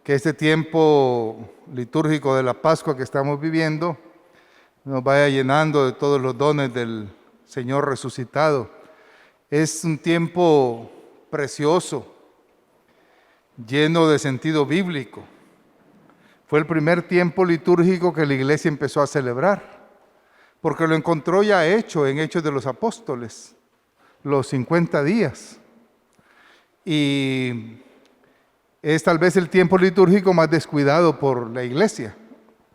que este tiempo litúrgico de la Pascua que estamos viviendo nos vaya llenando de todos los dones del Señor resucitado. Es un tiempo precioso, lleno de sentido bíblico. Fue el primer tiempo litúrgico que la iglesia empezó a celebrar, porque lo encontró ya hecho en Hechos de los Apóstoles, los 50 días. Y es tal vez el tiempo litúrgico más descuidado por la iglesia,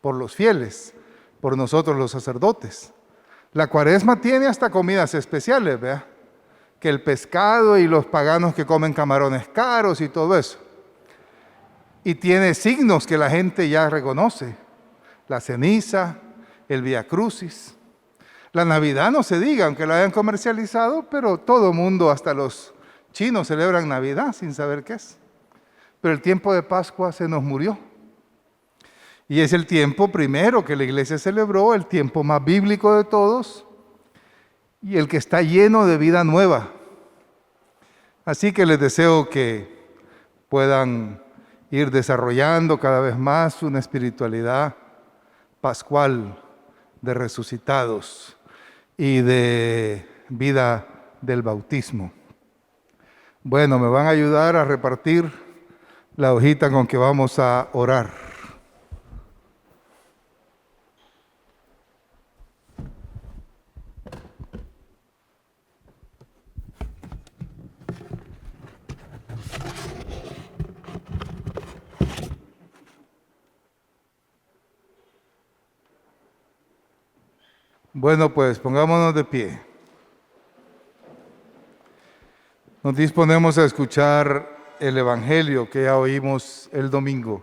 por los fieles, por nosotros los sacerdotes. La Cuaresma tiene hasta comidas especiales, ¿verdad? Que el pescado y los paganos que comen camarones caros y todo eso. Y tiene signos que la gente ya reconoce: la ceniza, el Vía Crucis. La Navidad no se diga, aunque la hayan comercializado, pero todo mundo, hasta los chinos, celebran Navidad sin saber qué es. Pero el tiempo de Pascua se nos murió. Y es el tiempo primero que la iglesia celebró, el tiempo más bíblico de todos y el que está lleno de vida nueva. Así que les deseo que puedan ir desarrollando cada vez más una espiritualidad pascual de resucitados y de vida del bautismo. Bueno, me van a ayudar a repartir la hojita con que vamos a orar. Bueno, pues pongámonos de pie. Nos disponemos a escuchar el Evangelio que ya oímos el domingo.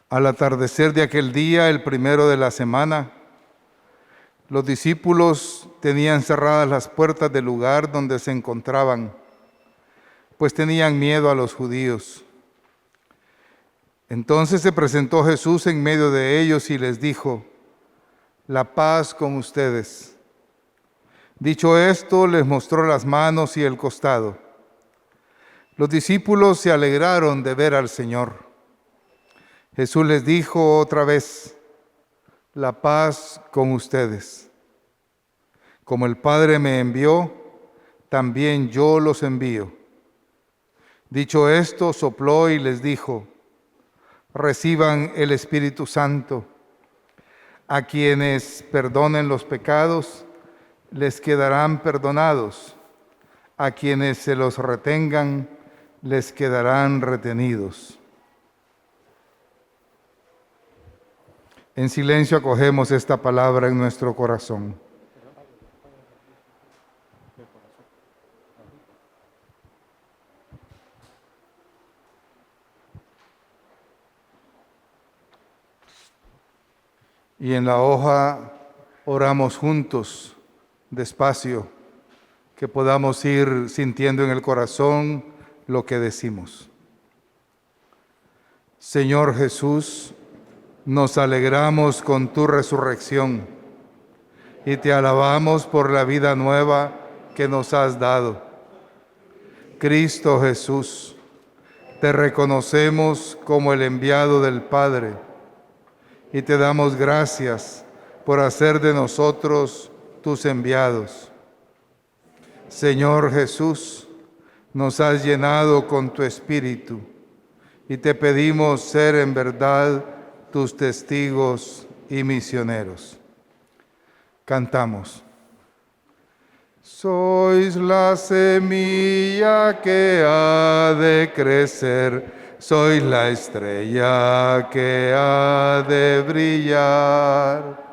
Al atardecer de aquel día, el primero de la semana, los discípulos tenían cerradas las puertas del lugar donde se encontraban, pues tenían miedo a los judíos. Entonces se presentó Jesús en medio de ellos y les dijo: la paz con ustedes. Dicho esto, les mostró las manos y el costado. Los discípulos se alegraron de ver al Señor. Jesús les dijo otra vez: la paz con ustedes. Como el Padre me envió, también yo los envío. Dicho esto, sopló y les dijo: reciban el Espíritu Santo. A quienes perdonen los pecados, les quedarán perdonados. A quienes se los retengan, les quedarán retenidos. En silencio acogemos esta palabra en nuestro corazón. Y en la hoja oramos juntos, despacio, que podamos ir sintiendo en el corazón lo que decimos. Señor Jesús, nos alegramos con tu resurrección y te alabamos por la vida nueva que nos has dado. Cristo Jesús, te reconocemos como el enviado del Padre y te damos gracias por hacer de nosotros tus enviados. Señor Jesús, nos has llenado con tu Espíritu y te pedimos ser en verdad tus testigos y misioneros. Cantamos. Sois la semilla que ha de crecer, sois la estrella que ha de brillar.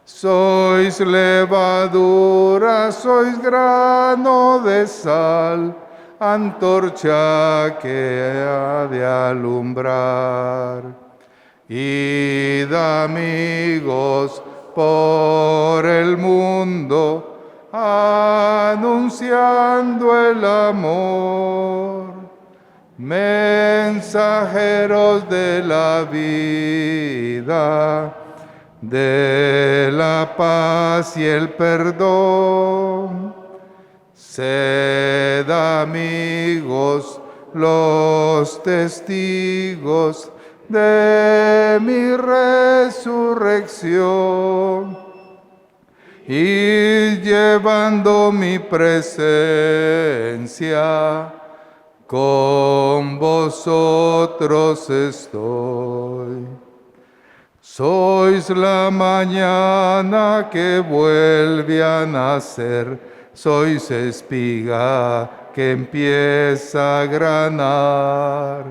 Sois levadura, sois grano de sal, antorcha que ha de alumbrar. Id, amigos, por el mundo, anunciando el amor. Mensajeros de la vida, de la paz y el perdón. Sed amigos los testigos de mi resurrección, y llevando mi presencia, con vosotros estoy. Sois la mañana que vuelve a nacer, sois espiga que empieza a granar.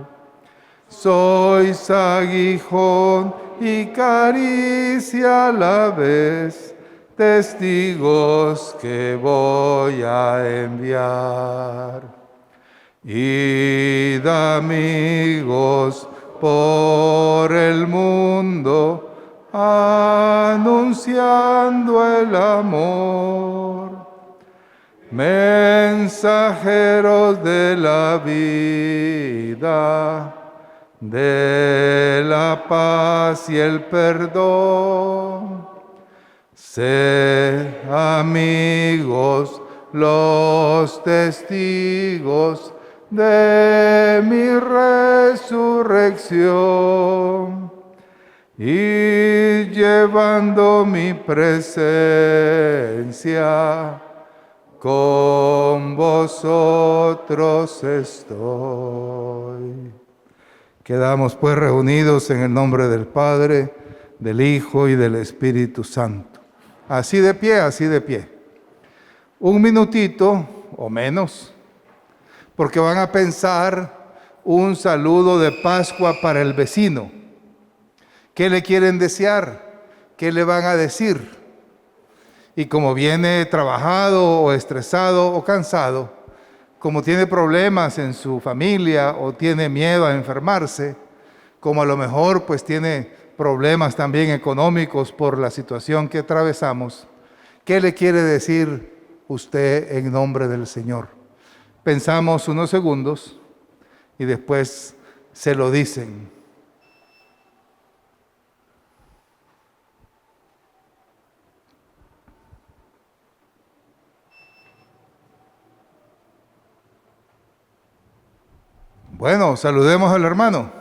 Sois aguijón y caricia a la vez, testigos que voy a enviar. Id, amigos, por el mundo, anunciando el amor. Mensajeros de la vida, de la paz y el perdón. Sed amigos, los testigos de mi resurrección, y llevando mi presencia, con vosotros estoy. Quedamos pues reunidos en el nombre del Padre, del Hijo y del Espíritu Santo. Así de pie, así de pie. Un minutito o menos, porque van a pensar un saludo de Pascua para el vecino. ¿Qué le quieren desear? ¿Qué le van a decir? Y como viene trabajado o estresado o cansado, como tiene problemas en su familia o tiene miedo a enfermarse, como a lo mejor pues tiene problemas también económicos por la situación que atravesamos, ¿qué le quiere decir usted en nombre del Señor? Pensamos unos segundos y después se lo dicen. Bueno, saludemos al hermano.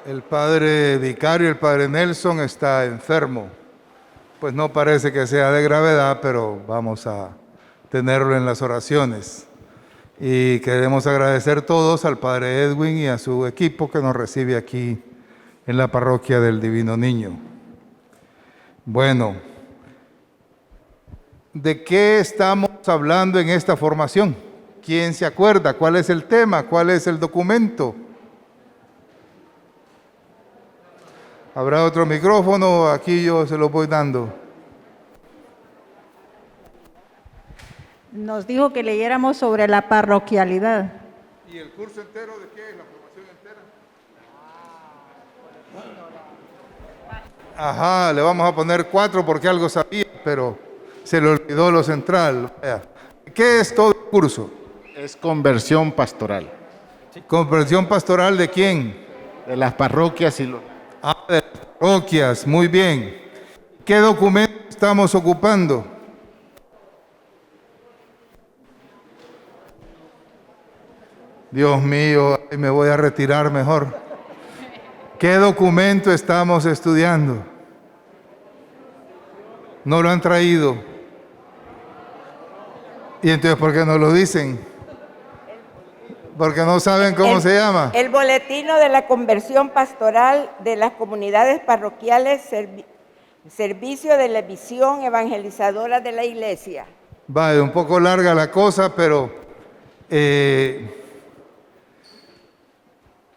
El padre vicario, el padre Nelson, está enfermo. Pues no parece que sea de gravedad, pero vamos a tenerlo en las oraciones. Y queremos agradecer todos al padre Edwin y a su equipo que nos recibe aquí en la parroquia del Divino Niño. Bueno, ¿de qué estamos hablando en esta formación? ¿Quién se acuerda? ¿Cuál es el tema? ¿Cuál es el documento? ¿Habrá otro micrófono? Aquí yo se lo voy dando. Nos dijo que leyéramos sobre la parroquialidad. ¿Y el curso entero de qué es? ¿La formación entera? Ajá, le vamos a poner 4 porque algo sabía, pero se le olvidó lo central. ¿Qué es todo el curso? Es conversión pastoral. ¿Conversión pastoral de quién? De las parroquias y los... De las parroquias, muy bien. ¿Qué documento estamos ocupando? Dios mío, me voy a retirar mejor. ¿Qué documento estamos estudiando? No lo han traído. ¿Y entonces por qué no lo dicen? Porque no saben cómo se llama. El boletino de la conversión pastoral de las comunidades parroquiales, servicio de la visión evangelizadora de la iglesia. Vale, un poco larga la cosa, pero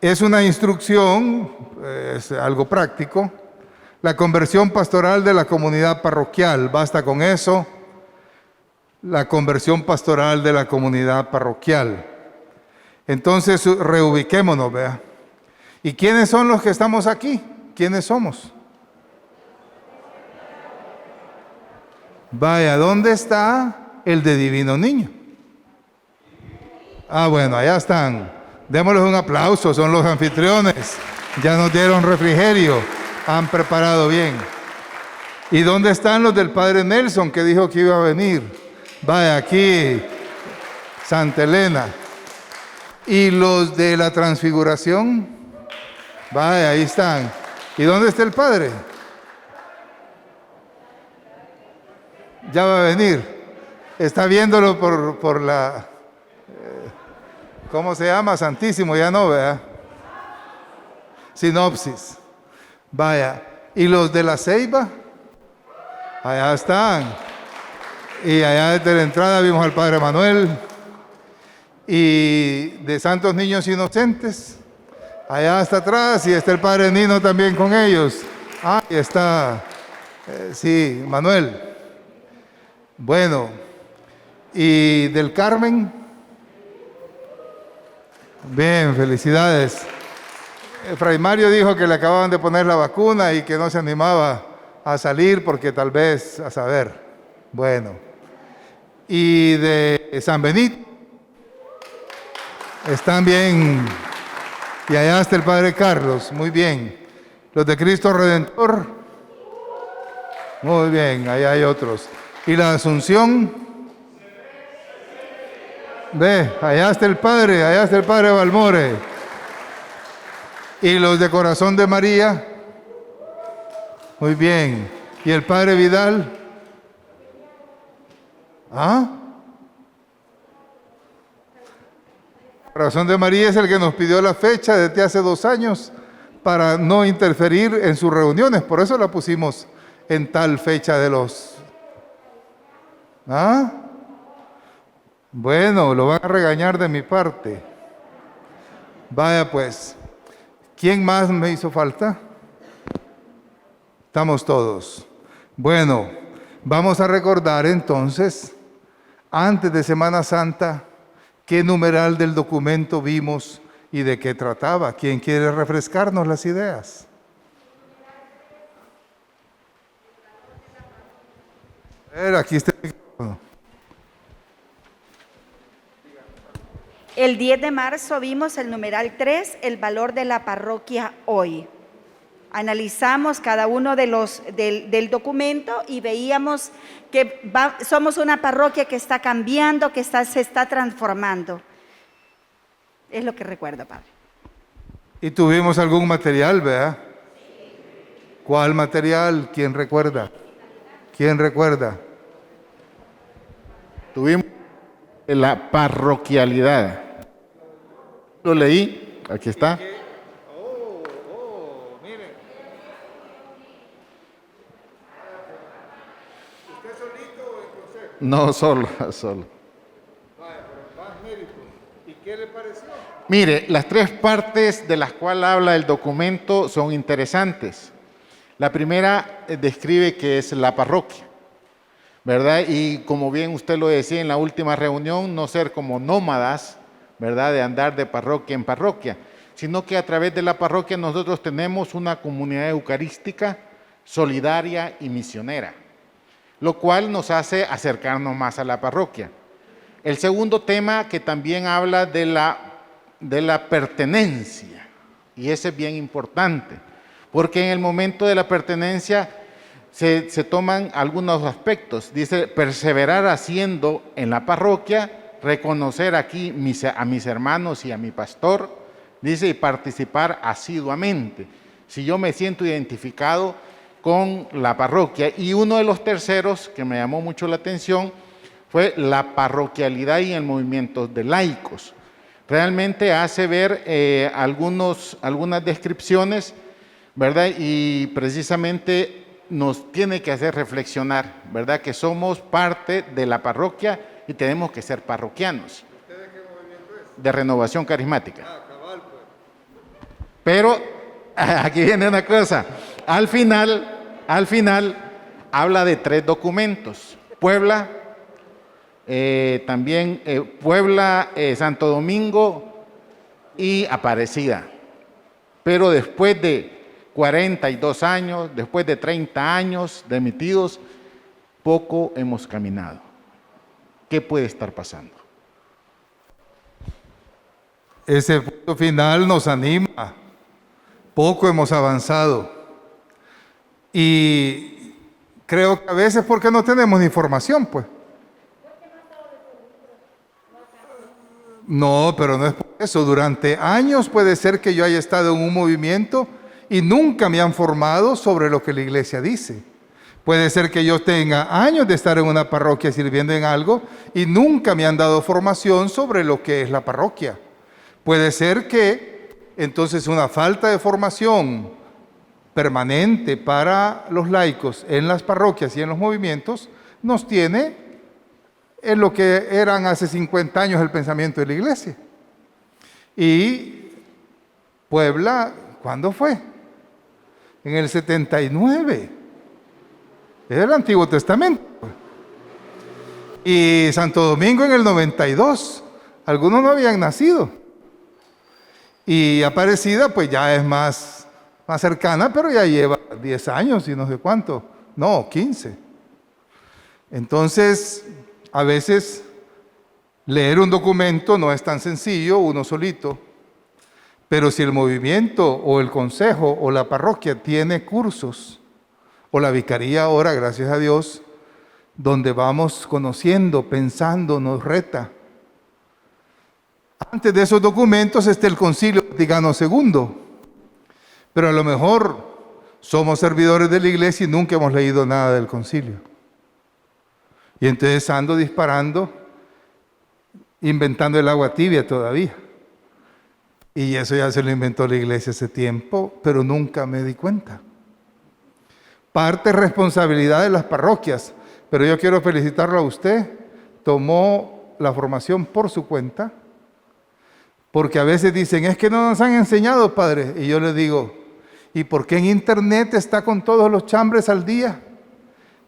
es una instrucción, es algo práctico. La conversión pastoral de la comunidad parroquial, basta con eso. La conversión pastoral de la comunidad parroquial. Entonces, reubiquémonos, vea. ¿Y quiénes son los que estamos aquí? ¿Quiénes somos? Vaya, ¿dónde está el de Divino Niño? Ah, bueno, allá están. Démosles un aplauso, son los anfitriones. Ya nos dieron refrigerio, han preparado bien. ¿Y dónde están los del Padre Nelson que dijo que iba a venir? Vaya, aquí, Santa Elena. ¿Y los de la Transfiguración? Vaya, ahí están. ¿Y dónde está el Padre? Ya va a venir. Está viéndolo por la... ¿cómo se llama? Santísimo, ya no, ¿verdad? Sinopsis. Vaya. ¿Y los de la Ceiba? Allá están. Y allá desde la entrada vimos al Padre Manuel. Y de Santos Niños Inocentes, allá hasta atrás, y está el Padre Nino también con ellos. Ah, y está, sí, Manuel. Bueno, y del Carmen. Bien, felicidades. Fray Mario dijo que le acababan de poner la vacuna y que no se animaba a salir porque tal vez, a saber. Bueno, y de San Benito. Están bien. Y allá está el Padre Carlos. Muy bien. Los de Cristo Redentor. Muy bien. Allá hay otros. Y la Asunción. Ve, allá está el Padre. Allá está el Padre Balmore. Y los de Corazón de María. Muy bien. ¿Y el Padre Vidal? ¿Ah? Corazón de María es el que nos pidió la fecha desde hace 2 años para no interferir en sus reuniones. Por eso la pusimos en tal fecha de los... ¿Ah? Bueno, lo van a regañar de mi parte. Vaya pues. ¿Quién más me hizo falta? Estamos todos. Bueno, vamos a recordar entonces, antes de Semana Santa, qué numeral del documento vimos y de qué trataba. ¿Quién quiere refrescarnos las ideas? A ver, aquí está el micrófono. El 10 de marzo vimos el numeral 3, el valor de la parroquia hoy. Analizamos cada uno de los del documento y veíamos que somos una parroquia que está cambiando, que se está transformando. Es lo que recuerdo, Padre. Y tuvimos algún material, ¿verdad? ¿Cuál material? ¿Quién recuerda? ¿Quién recuerda? Tuvimos la parroquialidad. Lo leí, aquí está. No, solo. ¿Y qué le pareció? Mire, las 3 partes de las cuales habla el documento son interesantes. La primera describe qué es la parroquia, ¿verdad? Y como bien usted lo decía en la última reunión, no ser como nómadas, ¿verdad? De andar de parroquia en parroquia, sino que a través de la parroquia nosotros tenemos una comunidad eucarística, solidaria y misionera, lo cual nos hace acercarnos más a la parroquia. El segundo tema que también habla de la pertenencia, y ese es bien importante, porque en el momento de la pertenencia se toman algunos aspectos. Dice, perseverar haciendo en la parroquia, reconocer aquí a mis hermanos y a mi pastor, dice, y participar asiduamente. Si yo me siento identificado con la parroquia. Y uno de los terceros que me llamó mucho la atención fue la parroquialidad y el movimiento de laicos. Realmente hace ver algunas descripciones, ¿verdad? Y precisamente nos tiene que hacer reflexionar, ¿verdad? Que somos parte de la parroquia y tenemos que ser parroquianos. ¿Usted de qué movimiento es? De Renovación Carismática. Ah, cabal, pues. Pero aquí viene una cosa. Al final habla de 3 documentos. Puebla, Puebla, Santo Domingo y Aparecida. Pero después de 42 años, después de 30 años de emitidos, poco hemos caminado. ¿Qué puede estar pasando? ese punto final nos anima. Poco hemos avanzado. Y creo que a veces porque no tenemos información, pues. No, pero no es por eso. Durante años puede ser que yo haya estado en un movimiento y nunca me han formado sobre lo que la iglesia dice. Puede ser que yo tenga años de estar en una parroquia sirviendo en algo y nunca me han dado formación sobre lo que es la parroquia. Puede ser que entonces una falta de formación permanente para los laicos en las parroquias y en los movimientos nos tiene en lo que eran hace 50 años el pensamiento de la iglesia. Y Puebla, ¿cuándo fue? En el 79. Es el Antiguo Testamento. Y Santo Domingo en el 92. Algunos no habían nacido. Y Aparecida pues ya es más cercana, pero ya lleva 10 años y no sé cuánto. No, 15. Entonces, a veces leer un documento no es tan sencillo, uno solito, pero si el movimiento o el consejo o la parroquia tiene cursos, o la vicaría ahora, gracias a Dios, donde vamos conociendo, pensando, nos reta. Antes de esos documentos está el Concilio Vaticano II, pero a lo mejor somos servidores de la iglesia y nunca hemos leído nada del concilio. Y entonces ando disparando, inventando el agua tibia todavía. Y eso ya se lo inventó la iglesia hace tiempo, pero nunca me di cuenta. Parte responsabilidad de las parroquias, pero yo quiero felicitarlo a usted. Tomó la formación por su cuenta, porque a veces dicen, es que no nos han enseñado, padre. Y yo les digo, ¿y por qué en internet está con todos los chambres al día?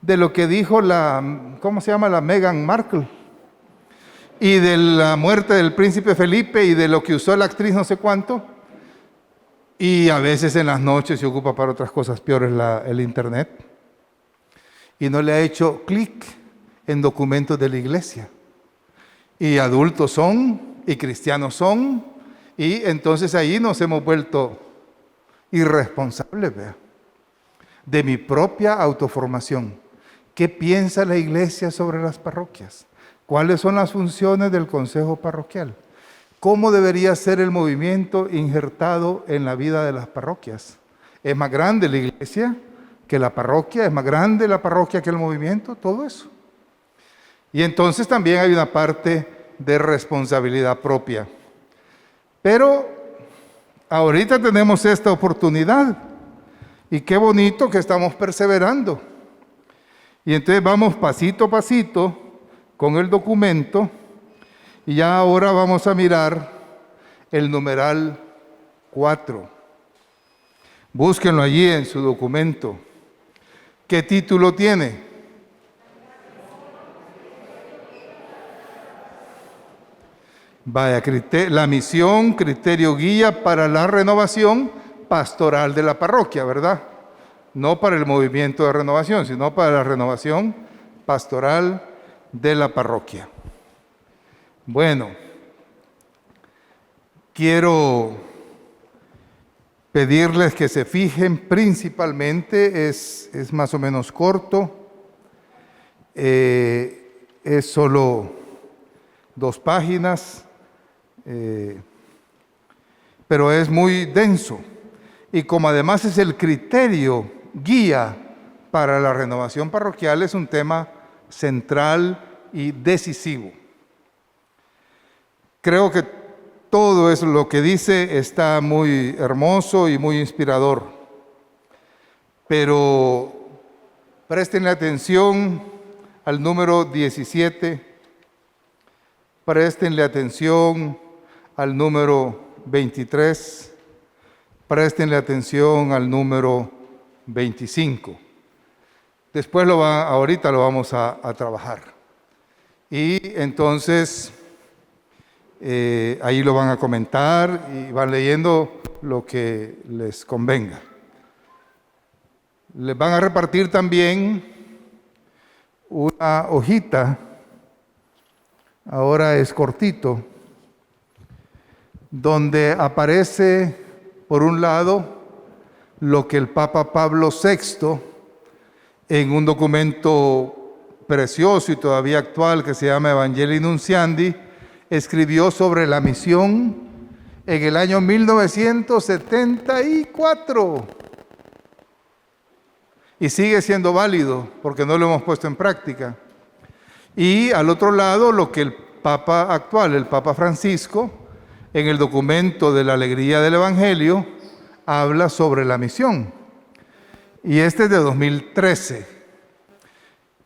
De lo que dijo la Meghan Markle, y de la muerte del príncipe Felipe, y de lo que usó la actriz no sé cuánto, y a veces en las noches se ocupa para otras cosas peores el internet, y no le ha hecho clic en documentos de la iglesia, y adultos son, y cristianos son, y entonces ahí nos hemos vuelto irresponsables, vea, de mi propia autoformación. ¿Qué piensa la iglesia sobre las parroquias? ¿Cuáles son las funciones del consejo parroquial? ¿Cómo debería ser el movimiento injertado en la vida de las parroquias? ¿Es más grande la iglesia que la parroquia? ¿Es más grande la parroquia que el movimiento? Todo eso. Y entonces también hay una parte de responsabilidad propia. Pero ahorita tenemos esta oportunidad y qué bonito que estamos perseverando. Y entonces vamos pasito a pasito con el documento y ya ahora vamos a mirar el numeral 4. Búsquenlo allí en su documento. ¿Qué título tiene? Vaya, la misión, criterio guía para la renovación pastoral de la parroquia, ¿verdad? No para el movimiento de renovación, sino para la renovación pastoral de la parroquia. Bueno, quiero pedirles que se fijen principalmente, es más o menos corto, es solo 2 páginas, pero es muy denso. Y como además es el criterio guía para la renovación parroquial, es un tema central y decisivo. Creo que todo eso lo que dice está muy hermoso y muy inspirador, pero prestenle atención al número 17, prestenle atención al número 23, prestenle atención al número 25. Después ahorita lo vamos a trabajar. Y entonces ahí lo van a comentar y van leyendo lo que les convenga. Les van a repartir también una hojita, ahora es cortito, donde aparece, por un lado, lo que el Papa Pablo VI, en un documento precioso y todavía actual que se llama Evangelii Nunciandi, escribió sobre la misión en el año 1974. Y sigue siendo válido porque no lo hemos puesto en práctica. Y al otro lado, lo que el Papa actual, el Papa Francisco, en el documento de la alegría del Evangelio, habla sobre la misión. Y este es de 2013.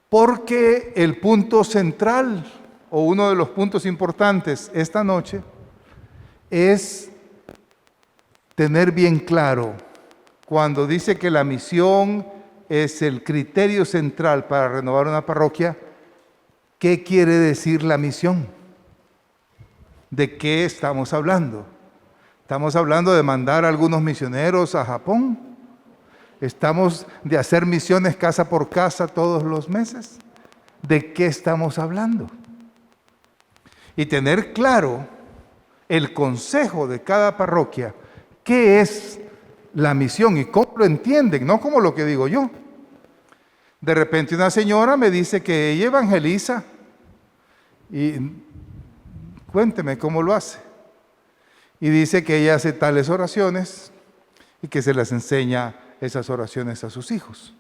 Porque el punto central, o uno de los puntos importantes esta noche, es tener bien claro, cuando dice que la misión es el criterio central para renovar una parroquia, ¿qué quiere decir la misión? ¿De qué estamos hablando? ¿Estamos hablando de mandar a algunos misioneros a Japón? ¿Estamos de hacer misiones casa por casa todos los meses? ¿De qué estamos hablando? Y tener claro el consejo de cada parroquia, qué es la misión y cómo lo entienden, no como lo que digo yo. De repente una señora me dice que ella evangeliza y cuénteme cómo lo hace. Y dice que ella hace tales oraciones y que se las enseña esas oraciones a sus hijos.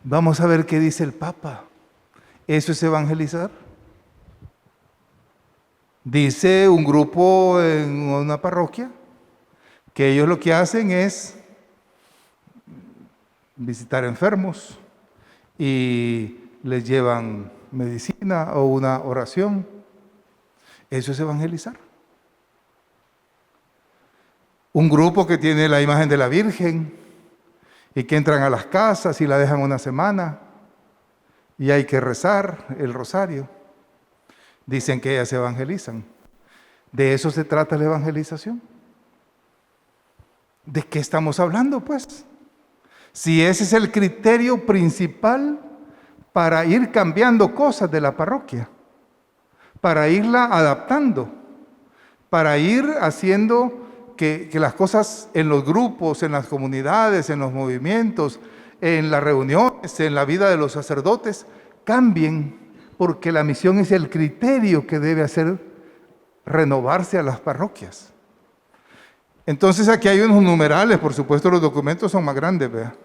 Vamos a ver qué dice el Papa. ¿Eso es evangelizar? Dice un grupo en una parroquia que ellos lo que hacen es visitar enfermos y les llevan medicina o una oración. ¿Eso es evangelizar? Un grupo que tiene la imagen de la Virgen y que entran a las casas y la dejan una semana y hay que rezar el rosario. Dicen que ellas se evangelizan. ¿De eso se trata la evangelización? ¿De qué estamos hablando, pues? Si ese es el criterio principal para ir cambiando cosas de la parroquia, para irla adaptando, para ir haciendo que las cosas en los grupos, en las comunidades, en los movimientos, en las reuniones, en la vida de los sacerdotes, cambien, porque la misión es el criterio que debe hacer renovarse a las parroquias. Entonces aquí hay unos numerales, por supuesto los documentos son más grandes, ¿vea?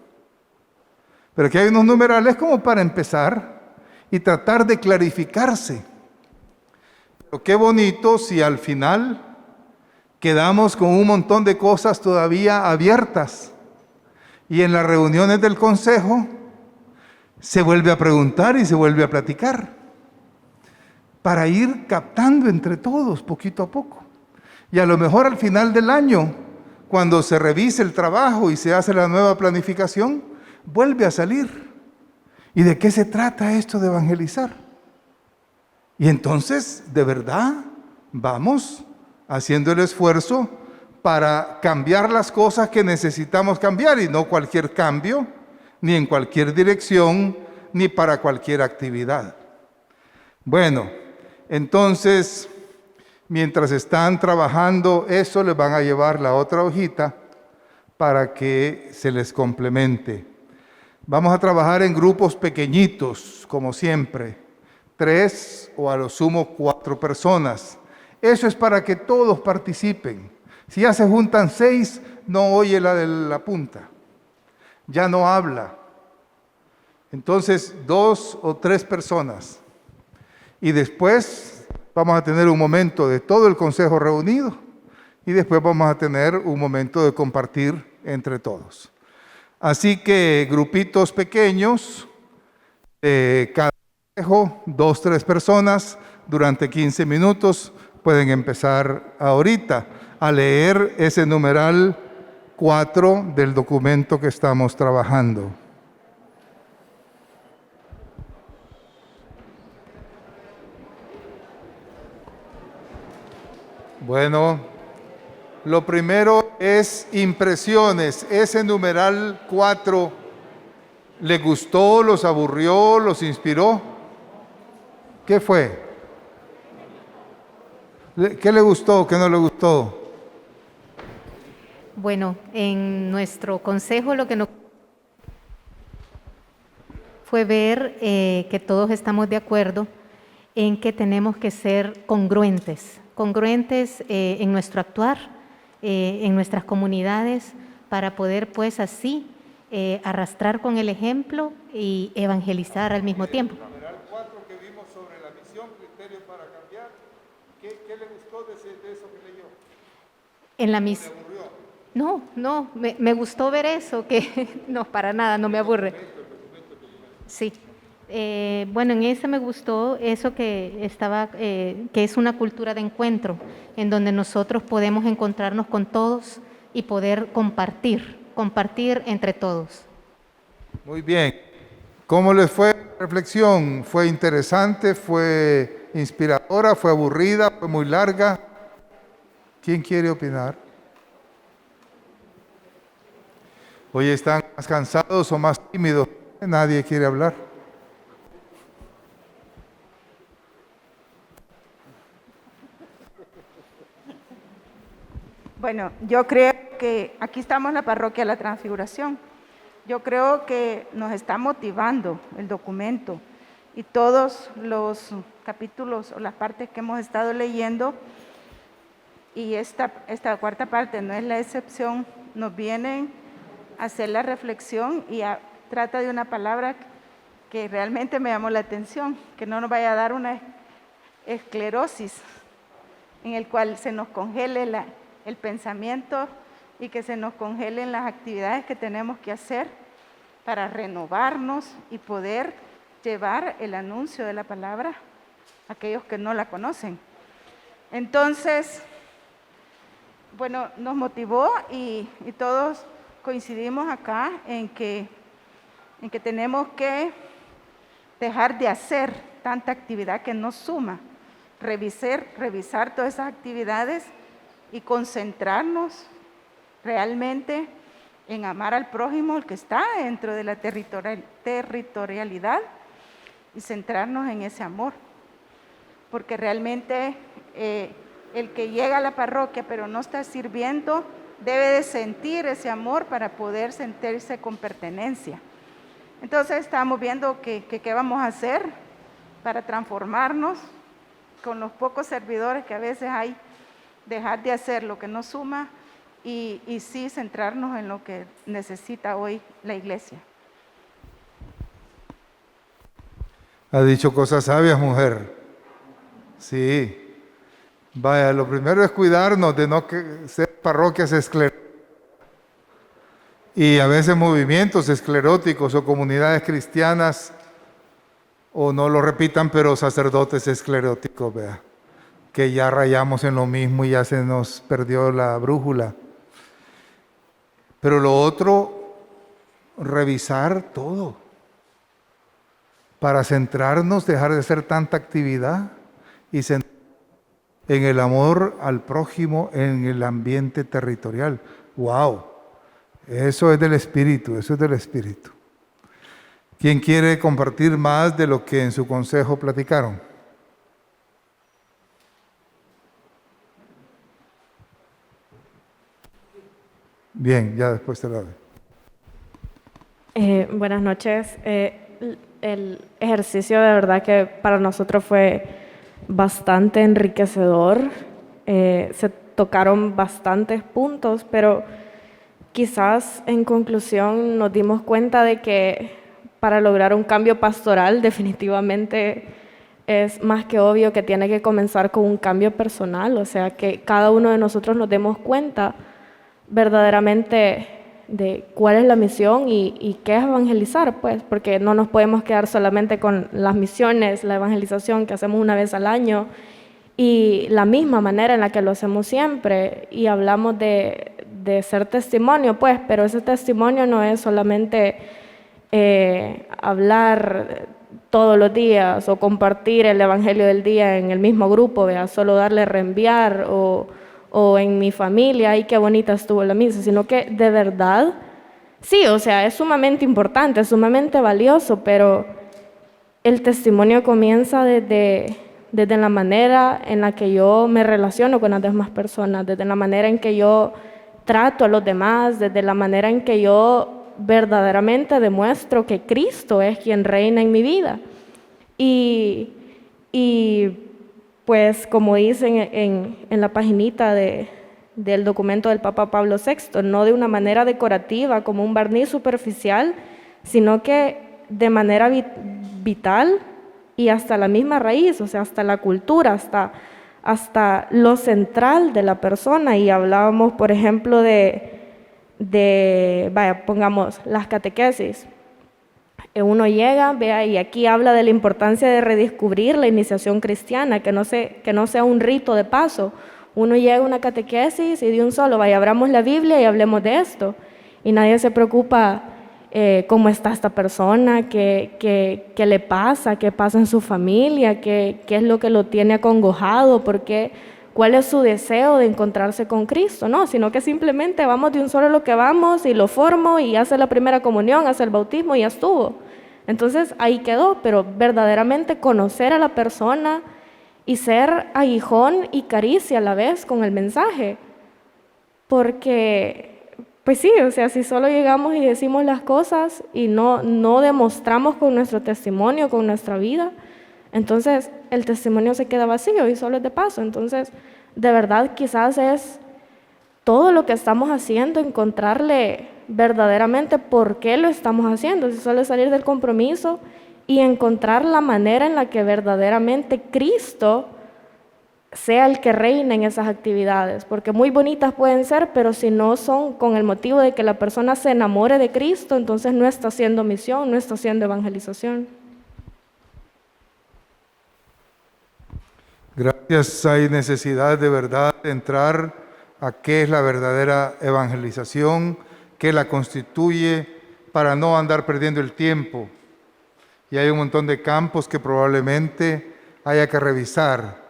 Pero aquí hay unos numerales como para empezar y tratar de clarificarse. Pero qué bonito si al final quedamos con un montón de cosas todavía abiertas y en las reuniones del consejo se vuelve a preguntar y se vuelve a platicar para ir captando entre todos poquito a poco. Y a lo mejor al final del año, cuando se revise el trabajo y se hace la nueva planificación, vuelve a salir. ¿Y de qué se trata esto de evangelizar? Y entonces, de verdad, vamos haciendo el esfuerzo para cambiar las cosas que necesitamos cambiar y no cualquier cambio, ni en cualquier dirección, ni para cualquier actividad. Bueno, entonces, mientras están trabajando eso, les van a llevar la otra hojita para que se les complemente. Vamos a trabajar en grupos pequeñitos, como siempre, 3 o a lo sumo 4 personas. Eso es para que todos participen. Si ya se juntan 6, no oye la de la punta, ya no habla. Entonces, 2 o 3 personas. Y después vamos a tener un momento de todo el consejo reunido y después vamos a tener un momento de compartir entre todos. Así que grupitos pequeños, cada consejo, 2 o 3 personas, durante 15 minutos, pueden empezar ahorita a leer ese numeral 4 del documento que estamos trabajando. Bueno, lo primero es impresiones. Ese numeral 4, ¿le gustó, los aburrió, los inspiró? ¿Qué fue? ¿Qué le gustó? ¿Qué no le gustó? Bueno, en nuestro consejo lo que nos fue ver que todos estamos de acuerdo en que tenemos que ser congruentes en nuestro actuar, en nuestras comunidades, para poder pues así arrastrar con el ejemplo y evangelizar al mismo tiempo. Numeral 4 que vimos sobre la misión, criterios para cambiar, ¿qué le gustó de eso que leyó? En la misión. No, me gustó ver eso, que no, para nada, no me aburre. Sí. Bueno, en ese me gustó eso que estaba, que es una cultura de encuentro, en donde nosotros podemos encontrarnos con todos y poder compartir entre todos. Muy bien. ¿Cómo les fue la reflexión? ¿Fue interesante? ¿Fue inspiradora? ¿Fue aburrida? ¿Fue muy larga? ¿Quién quiere opinar? Hoy están más cansados o más tímidos. Nadie quiere hablar. Bueno, yo creo que aquí estamos en la parroquia de la Transfiguración. Yo creo que nos está motivando el documento y todos los capítulos o las partes que hemos estado leyendo, y esta cuarta parte no es la excepción, nos vienen a hacer la reflexión y trata de una palabra que realmente me llamó la atención, que no nos vaya a dar una esclerosis en el cual se nos congele el pensamiento y que se nos congelen las actividades que tenemos que hacer para renovarnos y poder llevar el anuncio de la palabra a aquellos que no la conocen. Entonces, bueno, nos motivó y todos coincidimos acá en que tenemos que dejar de hacer tanta actividad que no suma, revisar todas esas actividades y concentrarnos realmente en amar al prójimo, el que está dentro de la territorialidad, y centrarnos en ese amor. Porque realmente el que llega a la parroquia pero no está sirviendo, debe de sentir ese amor para poder sentirse con pertenencia. Entonces estamos viendo qué vamos a hacer para transformarnos con los pocos servidores que a veces hay, dejar de hacer lo que nos suma y sí centrarnos en lo que necesita hoy la iglesia. Ha dicho cosas sabias, mujer. Sí. Vaya, lo primero es cuidarnos de no ser parroquias escleróticas y a veces movimientos escleróticos o comunidades cristianas, o no lo repitan, pero sacerdotes escleróticos, vea, que ya rayamos en lo mismo y ya se nos perdió la brújula. Pero lo otro, revisar todo para centrarnos, dejar de hacer tanta actividad y centrarnos en el amor al prójimo, en el ambiente territorial. ¡Wow! Eso es del Espíritu, eso es del Espíritu. ¿Quién quiere compartir más de lo que en su consejo platicaron? Bien, ya después te la doy. Buenas noches. El ejercicio de verdad que para nosotros fue bastante enriquecedor. Se tocaron bastantes puntos, pero quizás en conclusión nos dimos cuenta de que para lograr un cambio pastoral definitivamente es más que obvio que tiene que comenzar con un cambio personal, o sea, que cada uno de nosotros nos demos cuenta verdaderamente de cuál es la misión y qué es evangelizar, pues, porque no nos podemos quedar solamente con las misiones, la evangelización que hacemos una vez al año y la misma manera en la que lo hacemos siempre, y hablamos de ser testimonio, pues, pero ese testimonio no es solamente hablar todos los días o compartir el evangelio del día en el mismo grupo, ¿vea? Solo darle reenviar o en mi familia, y qué bonita estuvo la misa, sino que de verdad, sí, o sea, es sumamente importante, es sumamente valioso, pero el testimonio comienza desde desde la manera en la que yo me relaciono con las demás personas, desde la manera en que yo trato a los demás, desde la manera en que yo verdaderamente demuestro que Cristo es quien reina en mi vida. Y pues como dicen en la paginita del documento del Papa Pablo VI, no de una manera decorativa como un barniz superficial, sino que de manera vital y hasta la misma raíz, o sea, hasta la cultura, hasta lo central de la persona. Y hablábamos, por ejemplo, pongamos las catequesis. Uno llega, vea, y aquí habla de la importancia de redescubrir la iniciación cristiana, que no sea un rito de paso. Uno llega a una catequesis y de un solo, abramos la Biblia y hablemos de esto. Y nadie se preocupa cómo está esta persona, qué le pasa, qué pasa en su familia, qué es lo que lo tiene acongojado, cuál es su deseo de encontrarse con Cristo, no, sino que simplemente vamos de un solo lo que vamos y lo formo y hace la primera comunión, hace el bautismo y ya estuvo. Entonces ahí quedó, pero verdaderamente conocer a la persona y ser aguijón y caricia a la vez con el mensaje. Porque, pues sí, o sea, si solo llegamos y decimos las cosas y no demostramos con nuestro testimonio, con nuestra vida, entonces el testimonio se queda vacío y solo es de paso. Entonces, de verdad, quizás es todo lo que estamos haciendo, encontrarle verdaderamente por qué lo estamos haciendo, si solo es salir del compromiso y encontrar la manera en la que verdaderamente Cristo sea el que reine en esas actividades, porque muy bonitas pueden ser, pero si no son con el motivo de que la persona se enamore de Cristo, entonces no está haciendo misión, no está haciendo evangelización. Gracias. Hay necesidad de verdad de entrar a qué es la verdadera evangelización, qué la constituye, para no andar perdiendo el tiempo. Y hay un montón de campos que probablemente haya que revisar.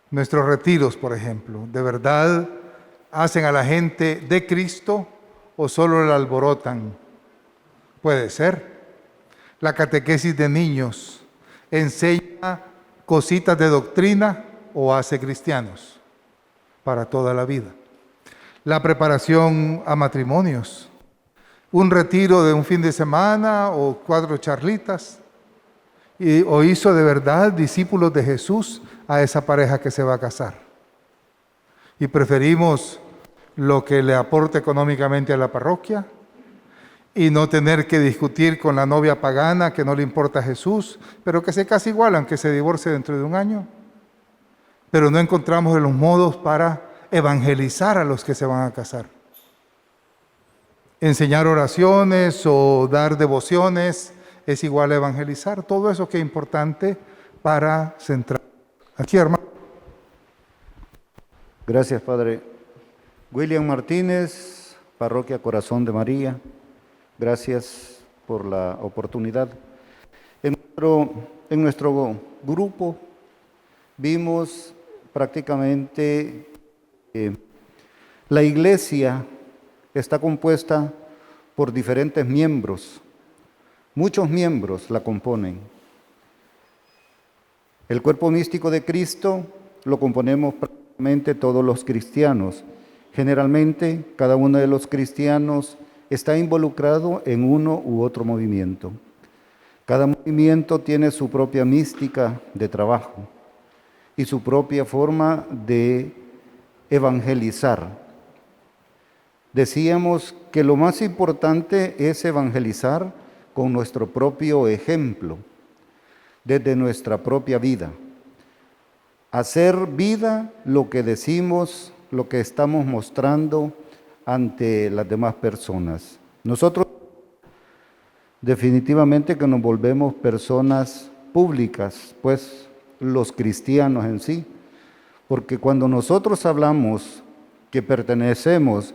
Nuestros retiros, por ejemplo, ¿de verdad hacen a la gente de Cristo o solo la alborotan? Puede ser. La catequesis de niños enseña cositas de doctrina o hace cristianos para toda la vida. La preparación a matrimonios, un retiro de un fin de semana o 4 charlitas, o hizo de verdad discípulos de Jesús a esa pareja que se va a casar. Y preferimos lo que le aporte económicamente a la parroquia y no tener que discutir con la novia pagana que no le importa a Jesús, pero que se case igual, aunque se divorcie dentro de un año. Pero no encontramos los modos para evangelizar a los que se van a casar. Enseñar oraciones o dar devociones es igual a evangelizar. Todo eso que es importante para centrar. Aquí, hermano. Gracias, Padre. William Martínez, Parroquia Corazón de María. Gracias por la oportunidad. En nuestro grupo vimos prácticamente la iglesia está compuesta por diferentes miembros. Muchos miembros la componen. El cuerpo místico de Cristo lo componemos prácticamente todos los cristianos. Generalmente, cada uno de los cristianos está involucrado en uno u otro movimiento. Cada movimiento tiene su propia mística de trabajo y su propia forma de evangelizar. Decíamos que lo más importante es evangelizar con nuestro propio ejemplo, desde nuestra propia vida. Hacer vida lo que decimos, lo que estamos mostrando ante las demás personas. Nosotros definitivamente que nos volvemos personas públicas, pues los cristianos en sí, porque cuando nosotros hablamos que pertenecemos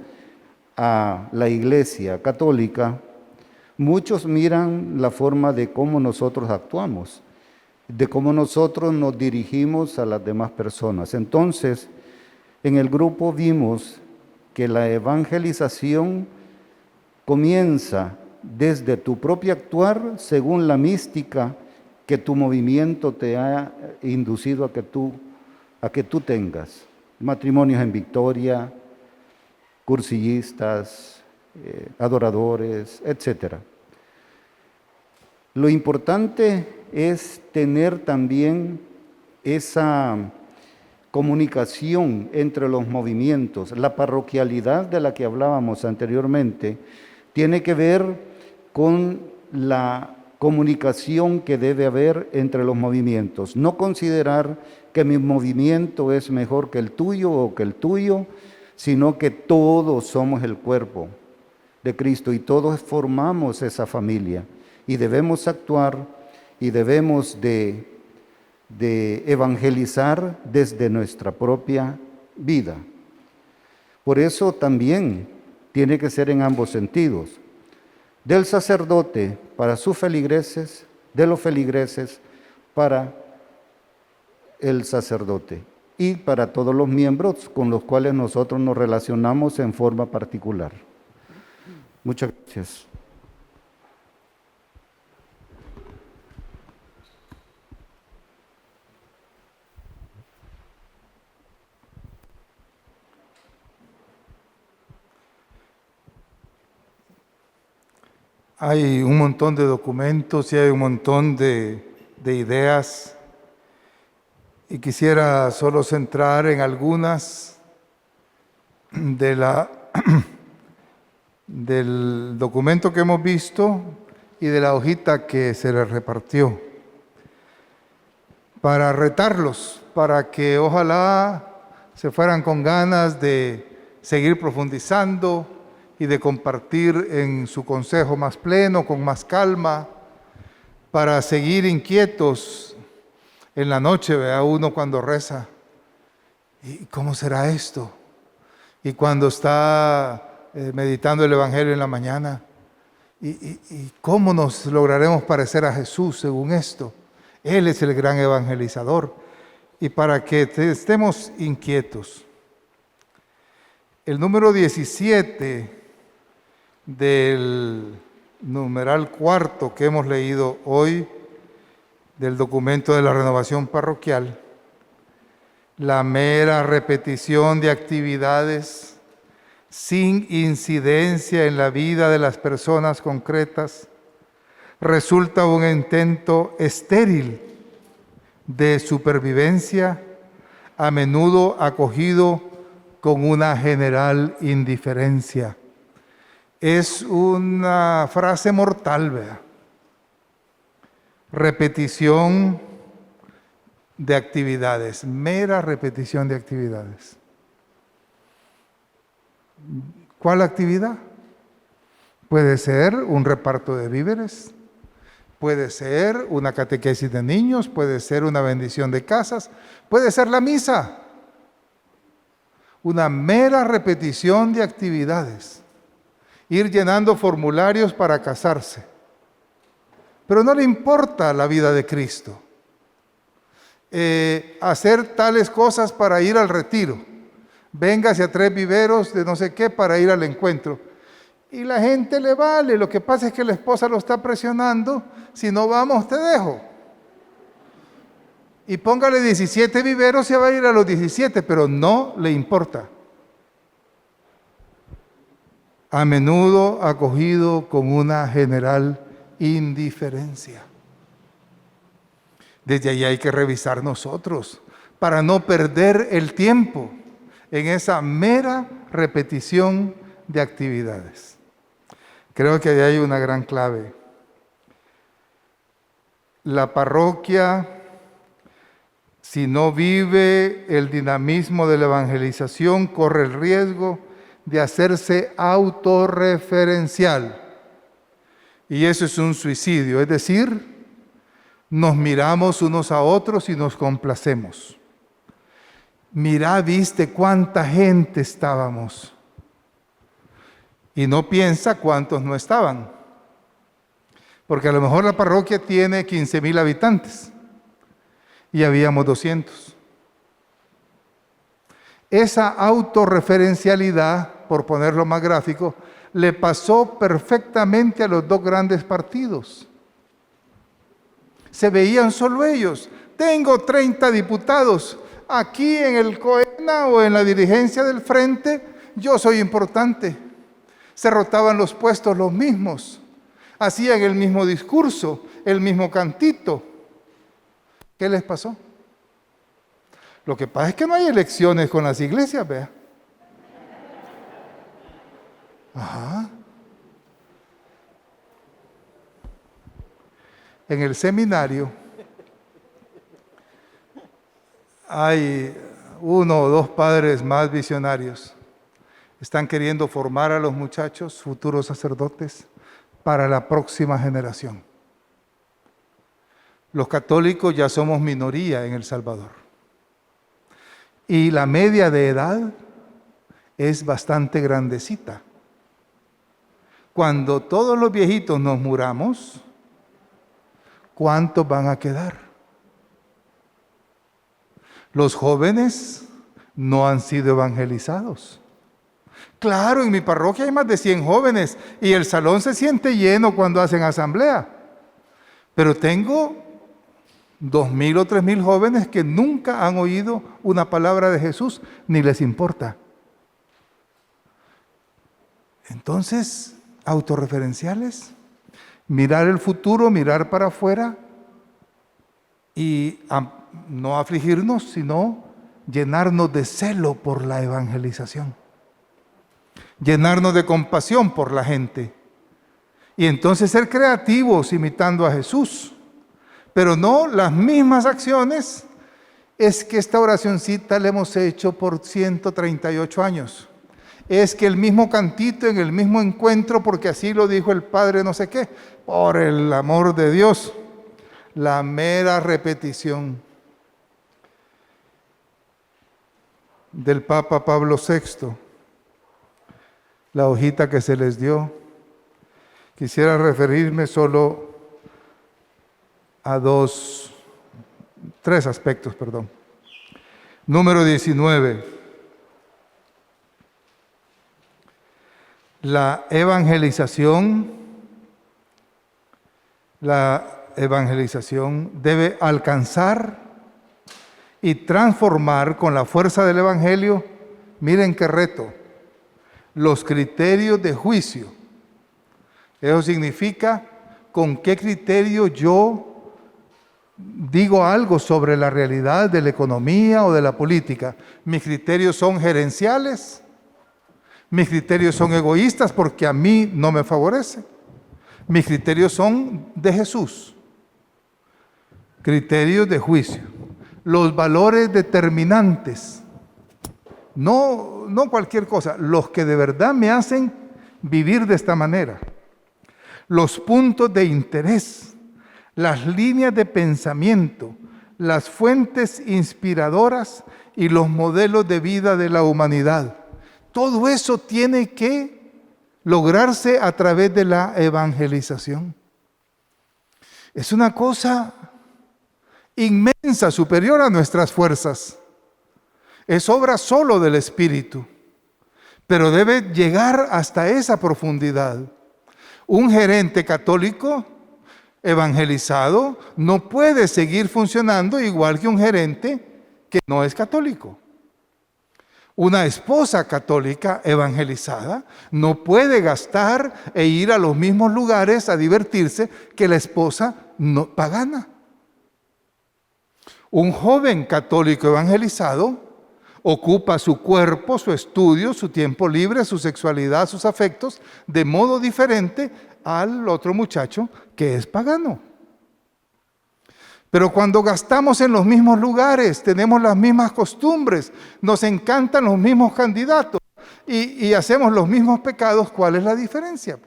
a la Iglesia Católica, muchos miran la forma de cómo nosotros actuamos, de cómo nosotros nos dirigimos a las demás personas. Entonces, en el grupo vimos que la evangelización comienza desde tu propio actuar según la mística que tu movimiento te ha inducido a que tú tengas. Matrimonios en victoria, cursillistas, adoradores, etc. Lo importante es tener también esa comunicación entre los movimientos. La parroquialidad de la que hablábamos anteriormente tiene que ver con la comunicación que debe haber entre los movimientos. No considerar que mi movimiento es mejor que el tuyo o que el tuyo, sino que todos somos el cuerpo de Cristo y todos formamos esa familia y debemos actuar y debemos de evangelizar desde nuestra propia vida. Por eso también tiene que ser en ambos sentidos. Del sacerdote para sus feligreses, de los feligreses para el sacerdote y para todos los miembros con los cuales nosotros nos relacionamos en forma particular. Muchas gracias. Hay un montón de documentos y hay un montón de ideas y quisiera solo centrar en algunas del documento que hemos visto y de la hojita que se les repartió para retarlos, para que ojalá se fueran con ganas de seguir profundizando y de compartir en su consejo más pleno, con más calma, para seguir inquietos en la noche, vea uno cuando reza. ¿Y cómo será esto? Y cuando está meditando el Evangelio en la mañana. ¿Y cómo nos lograremos parecer a Jesús según esto? Él es el gran evangelizador. Y para que estemos inquietos. El número 17 del numeral cuarto que hemos leído hoy del documento de la renovación parroquial, la mera repetición de actividades sin incidencia en la vida de las personas concretas resulta un intento estéril de supervivencia, a menudo acogido con una general indiferencia. Es una frase mortal, vea. Repetición de actividades, mera repetición de actividades. ¿Cuál actividad? Puede ser un reparto de víveres, puede ser una catequesis de niños, puede ser una bendición de casas, puede ser la misa. Una mera repetición de actividades. Ir llenando formularios para casarse. Pero no le importa la vida de Cristo. Hacer tales cosas para ir al retiro. Véngase a 3 viveros de no sé qué para ir al encuentro. Y la gente le vale. Lo que pasa es que la esposa lo está presionando. Si no vamos, te dejo. Y póngale 17 viveros, se va a ir a los 17, pero no le importa. A menudo acogido con una general indiferencia. Desde ahí hay que revisar nosotros para no perder el tiempo en esa mera repetición de actividades. Creo que ahí hay una gran clave. La parroquia, si no vive el dinamismo de la evangelización, corre el riesgo de hacerse autorreferencial. Y eso es un suicidio, es decir, nos miramos unos a otros y nos complacemos. Mirá, viste cuánta gente estábamos. Y no piensa cuántos no estaban. Porque a lo mejor la parroquia tiene 15,000 habitantes y habíamos 200. Esa autorreferencialidad, por ponerlo más gráfico, le pasó perfectamente a los 2 grandes partidos. Se veían solo ellos. Tengo 30 diputados. Aquí en el COENA o en la dirigencia del frente, yo soy importante. Se rotaban los puestos los mismos. Hacían el mismo discurso, el mismo cantito. ¿Qué les pasó? Lo que pasa es que no hay elecciones con las iglesias, vea. Ajá. En el seminario hay 1 o 2 padres más visionarios. Están queriendo formar a los muchachos, futuros sacerdotes, para la próxima generación. Los católicos ya somos minoría en El Salvador. Y la media de edad es bastante grandecita. Cuando todos los viejitos nos muramos, ¿cuántos van a quedar? Los jóvenes no han sido evangelizados. Claro, en mi parroquia hay más de 100 jóvenes y el salón se siente lleno cuando hacen asamblea. Pero tengo 2,000 o 3,000 jóvenes que nunca han oído una palabra de Jesús, ni les importa. Entonces, autorreferenciales, mirar el futuro, mirar para afuera y no afligirnos, sino llenarnos de celo por la evangelización, llenarnos de compasión por la gente y entonces ser creativos imitando a Jesús, pero no las mismas acciones. Es que esta oracioncita la hemos hecho por 138 años. Es que el mismo cantito en el mismo encuentro, porque así lo dijo el Padre no sé qué. Por el amor de Dios, la mera repetición del Papa Pablo VI, la hojita que se les dio. Quisiera referirme solo a 3 aspectos, perdón. Número 19. La evangelización debe alcanzar y transformar con la fuerza del Evangelio, miren qué reto, los criterios de juicio. Eso significa con qué criterio yo digo algo sobre la realidad de la economía o de la política. Mis criterios son gerenciales. Mis criterios son egoístas porque a mí no me favorece. Mis criterios son de Jesús. Criterios de juicio. Los valores determinantes. No cualquier cosa. Los que de verdad me hacen vivir de esta manera. Los puntos de interés. Las líneas de pensamiento. Las fuentes inspiradoras y los modelos de vida de la humanidad. Todo eso tiene que lograrse a través de la evangelización. Es una cosa inmensa, superior a nuestras fuerzas. Es obra solo del Espíritu, pero debe llegar hasta esa profundidad. Un gerente católico evangelizado no puede seguir funcionando igual que un gerente que no es católico. Una esposa católica evangelizada no puede gastar e ir a los mismos lugares a divertirse que la esposa no pagana. Un joven católico evangelizado ocupa su cuerpo, su estudio, su tiempo libre, su sexualidad, sus afectos, de modo diferente al otro muchacho que es pagano. Pero cuando gastamos en los mismos lugares, tenemos las mismas costumbres, nos encantan los mismos candidatos y hacemos los mismos pecados, ¿cuál es la diferencia?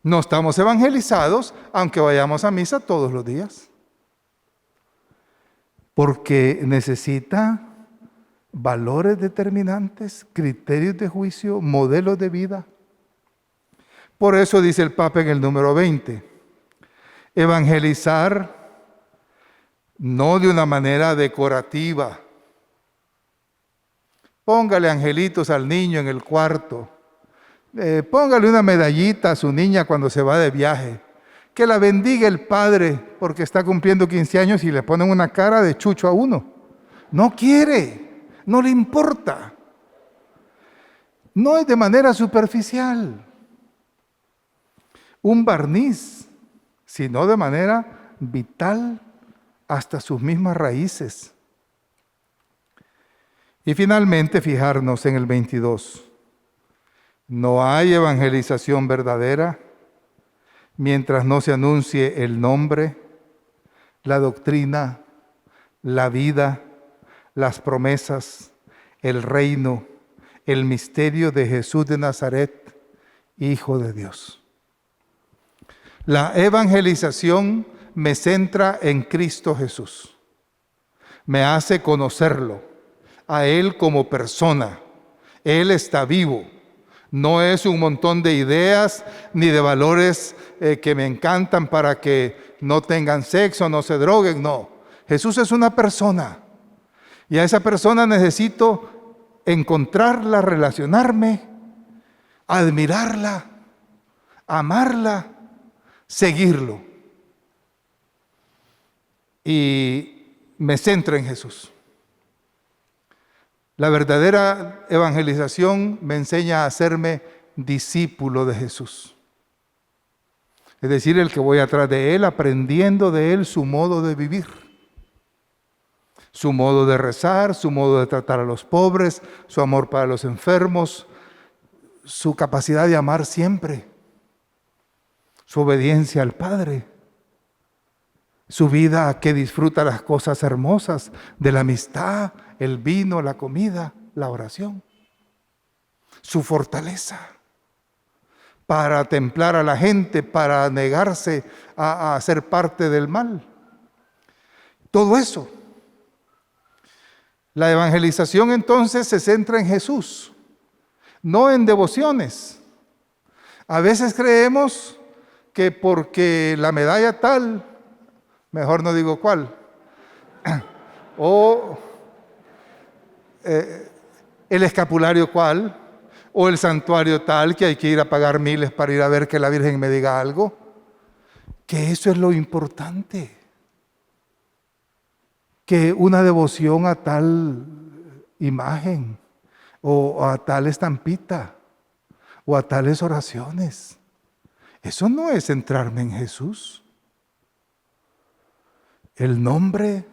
No estamos evangelizados, aunque vayamos a misa todos los días. Porque necesita valores determinantes, criterios de juicio, modelos de vida. Por eso dice el Papa en el número 20, evangelizar no de una manera decorativa. Póngale angelitos al niño en el cuarto. Póngale una medallita a su niña cuando se va de viaje. que la bendiga el padre porque está cumpliendo 15 años y le ponen una cara de chucho a uno. No quiere, no le importa. No es de manera superficial, un barniz, sino de manera vital hasta sus mismas raíces. Y finalmente fijarnos en el 22. No hay evangelización verdadera mientras no se anuncie el nombre, la doctrina, la vida, las promesas, el reino, el misterio de Jesús de Nazaret, Hijo de Dios. La evangelización me centra en Cristo Jesús. Me hace conocerlo, a Él como persona. Él está vivo. No es un montón de ideas ni de valores que me encantan para que no tengan sexo, no se droguen. No, Jesús es una persona. Y a esa persona necesito encontrarla, relacionarme, admirarla, amarla, seguirlo. Y me centro en Jesús. La verdadera evangelización me enseña a hacerme discípulo de Jesús. Es decir, el que voy atrás de Él, aprendiendo de Él su modo de vivir, su modo de rezar, su modo de tratar a los pobres, su amor para los enfermos, su capacidad de amar siempre, su obediencia al Padre, su vida que disfruta las cosas hermosas de la amistad, el vino, la comida, la oración, su fortaleza para templar a la gente, para negarse a ser parte del mal. Todo eso. La evangelización entonces se centra en Jesús, no en devociones. A veces creemos que porque la medalla tal, mejor no digo cuál, o el escapulario cuál, o el santuario tal, que hay que ir a pagar miles para ir a ver que la Virgen me diga algo, que eso es lo importante. Que una devoción a tal imagen, o a tal estampita, o a tales oraciones, eso no es centrarme en Jesús. El nombre,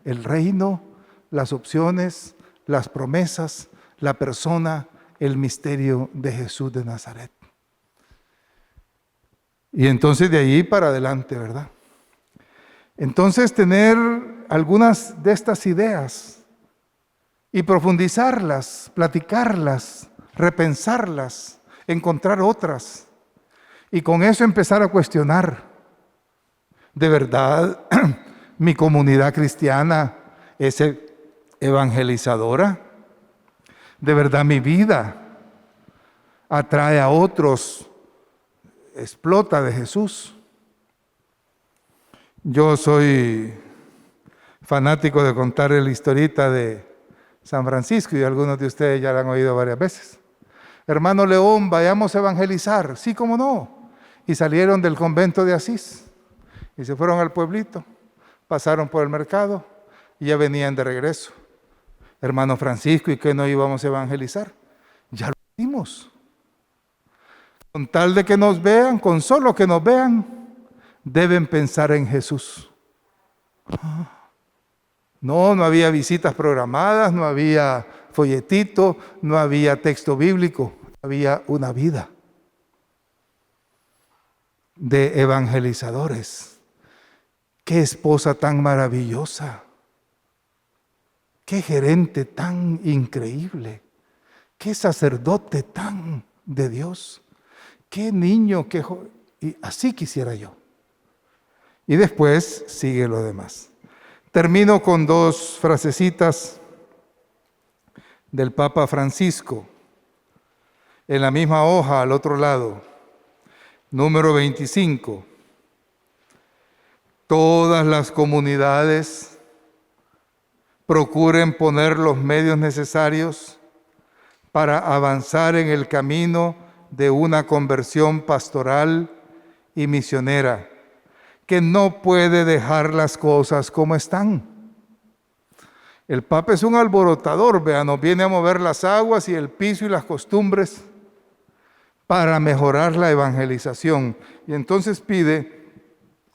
el reino, las opciones, las promesas, la persona, el misterio de Jesús de Nazaret. Y entonces de ahí para adelante, ¿verdad? Entonces tener algunas de estas ideas y profundizarlas, platicarlas, repensarlas, encontrar otras y con eso empezar a cuestionar. ¿De verdad mi comunidad cristiana es evangelizadora? ¿De verdad mi vida atrae a otros, explota de Jesús? Yo soy fanático de contar la historieta de San Francisco y algunos de ustedes ya la han oído varias veces. Hermano León, vayamos a evangelizar. Sí, cómo no. Y salieron del convento de Asís y se fueron al pueblito, pasaron por el mercado y ya venían de regreso. Hermano Francisco, ¿y qué no íbamos a evangelizar? Ya lo hicimos. Con tal de que nos vean, con solo que nos vean, deben pensar en Jesús. No había visitas programadas, no había folletito, no había texto bíblico, había una vida de evangelizadores. Qué esposa tan maravillosa, qué gerente tan increíble, qué sacerdote tan de Dios, qué niño, y así quisiera yo. Y después sigue lo demás. Termino con dos frasecitas del Papa Francisco, en la misma hoja al otro lado, número 25. Todas las comunidades procuren poner los medios necesarios para avanzar en el camino de una conversión pastoral y misionera que no puede dejar las cosas como están. El Papa es un alborotador, vean, nos viene a mover las aguas y el piso y las costumbres para mejorar la evangelización. Y entonces pide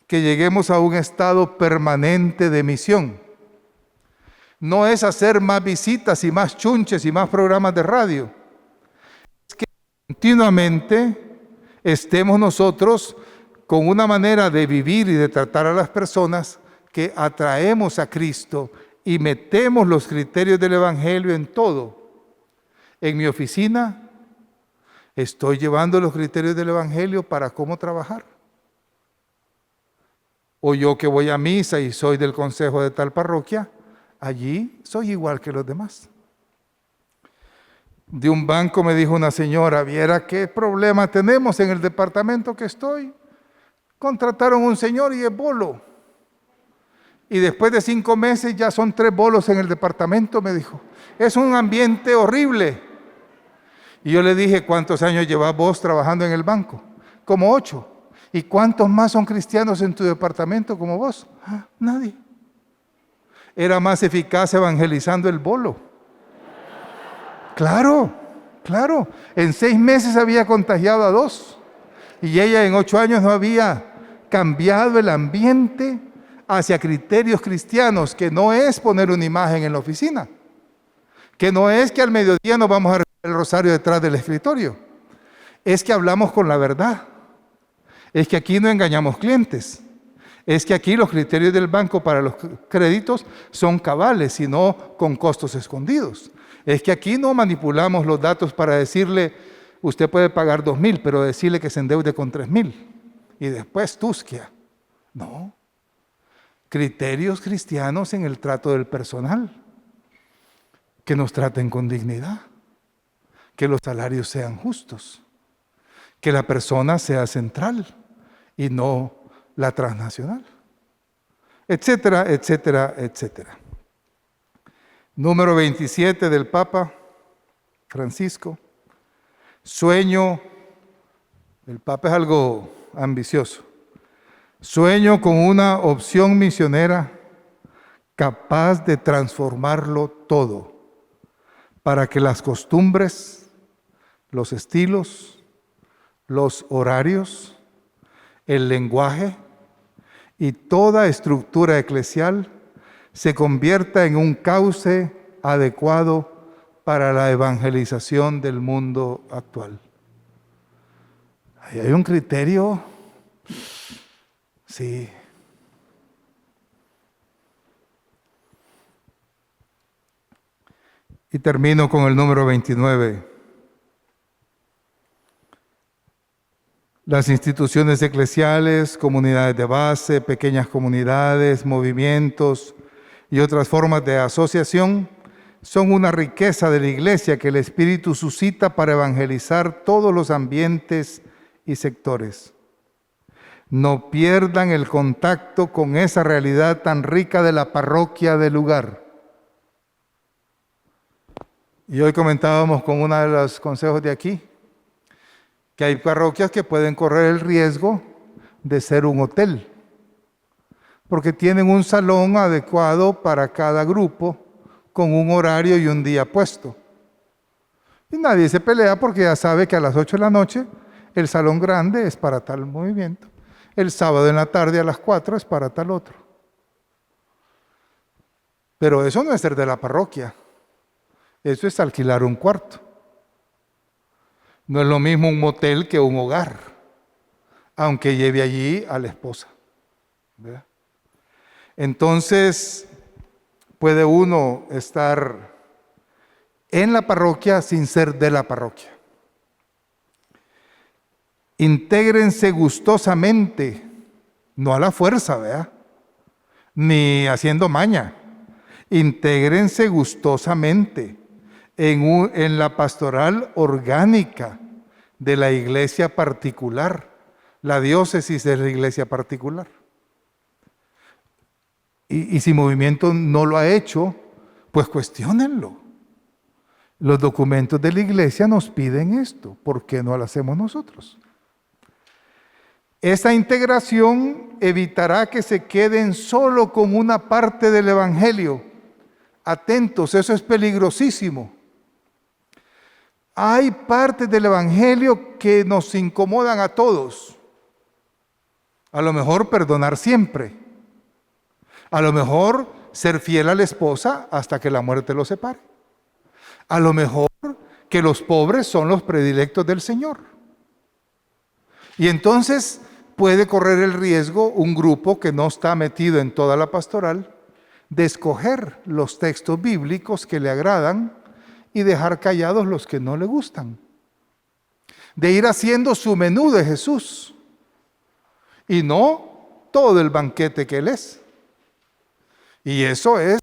que lleguemos a un estado permanente de misión. No es hacer más visitas y más chunches y más programas de radio. Es que continuamente estemos nosotros con una manera de vivir y de tratar a las personas que atraemos a Cristo y metemos los criterios del Evangelio en todo. En mi oficina estoy llevando los criterios del Evangelio para cómo trabajar. O yo que voy a misa y soy del consejo de tal parroquia, allí soy igual que los demás. De un banco me dijo una señora, viera qué problema tenemos en el departamento que estoy. Contrataron un señor y es bolo. Y después de 5 meses ya son 3 bolos en el departamento, me dijo. Es un ambiente horrible. Y yo le dije, ¿cuántos años llevas vos trabajando en el banco? Como 8. ¿Y cuántos más son cristianos en tu departamento como vos? Nadie. Era más eficaz evangelizando el bolo. Claro, claro. En 6 meses había contagiado a 2. Y ella en 8 años no había cambiado el ambiente hacia criterios cristianos, que no es poner una imagen en la oficina, que no es que al mediodía nos vamos a rezar el rosario detrás del escritorio, es que hablamos con la verdad, es que aquí no engañamos clientes, es que aquí los criterios del banco para los créditos son cabales y no con costos escondidos, es que aquí no manipulamos los datos para decirle, usted puede pagar 2,000, pero decirle que se endeude con 3,000 y después tusquia. No. Criterios cristianos en el trato del personal, que nos traten con dignidad, que los salarios sean justos, que la persona sea central y no la transnacional, etcétera, etcétera, etcétera. Número 27 del Papa Francisco. Sueño, el Papa es algo ambicioso. Sueño con una opción misionera capaz de transformarlo todo, para que las costumbres, los estilos, los horarios, el lenguaje y toda estructura eclesial se convierta en un cauce adecuado para la evangelización del mundo actual. Ahí hay un criterio. Sí. Y termino con el número 29. Las instituciones eclesiales, comunidades de base, pequeñas comunidades, movimientos y otras formas de asociación son una riqueza de la Iglesia que el Espíritu suscita para evangelizar todos los ambientes y sectores. No pierdan el contacto con esa realidad tan rica de la parroquia del lugar. Y hoy comentábamos con uno de los consejos de aquí, que hay parroquias que pueden correr el riesgo de ser un hotel, porque tienen un salón adecuado para cada grupo, con un horario y un día puesto. Y nadie se pelea porque ya sabe que a las 8 de la noche el salón grande es para tal movimiento. El sábado en la tarde a las 4 es para tal otro. Pero eso no es ser de la parroquia. Eso es alquilar un cuarto. No es lo mismo un motel que un hogar, aunque lleve allí a la esposa. ¿Verdad? Entonces, puede uno estar en la parroquia sin ser de la parroquia. Intégrense gustosamente, no a la fuerza, ¿verdad? Ni haciendo maña. Intégrense gustosamente en la pastoral orgánica de la iglesia particular. La diócesis es la iglesia particular. Y si movimiento no lo ha hecho, pues cuestiónenlo. Los documentos de la iglesia nos piden esto. ¿Por qué no lo hacemos nosotros? Esa integración evitará que se queden solo con una parte del Evangelio. Atentos, eso es peligrosísimo. Hay partes del Evangelio que nos incomodan a todos. A lo mejor perdonar siempre. A lo mejor ser fiel a la esposa hasta que la muerte los separe. A lo mejor que los pobres son los predilectos del Señor. Y entonces puede correr el riesgo un grupo que no está metido en toda la pastoral de escoger los textos bíblicos que le agradan y dejar callados los que no le gustan. De ir haciendo su menú de Jesús y no todo el banquete que Él es. Y eso es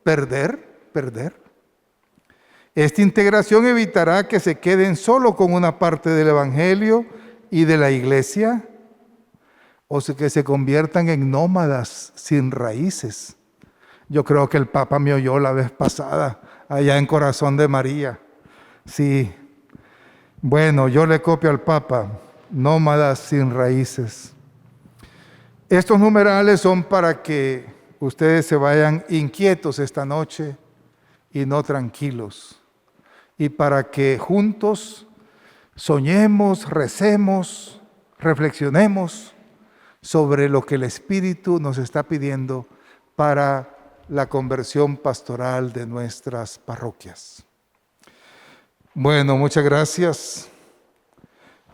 perder. Esta integración evitará que se queden solo con una parte del Evangelio y de la iglesia, o sea, que se conviertan en nómadas sin raíces. Yo creo que el Papa me oyó la vez pasada, allá en Corazón de María. Sí, bueno, yo le copio al Papa, nómadas sin raíces. Estos numerales son para que ustedes se vayan inquietos esta noche y no tranquilos. Y para que juntos soñemos, recemos, reflexionemos sobre lo que el Espíritu nos está pidiendo para la conversión pastoral de nuestras parroquias. Bueno, muchas gracias.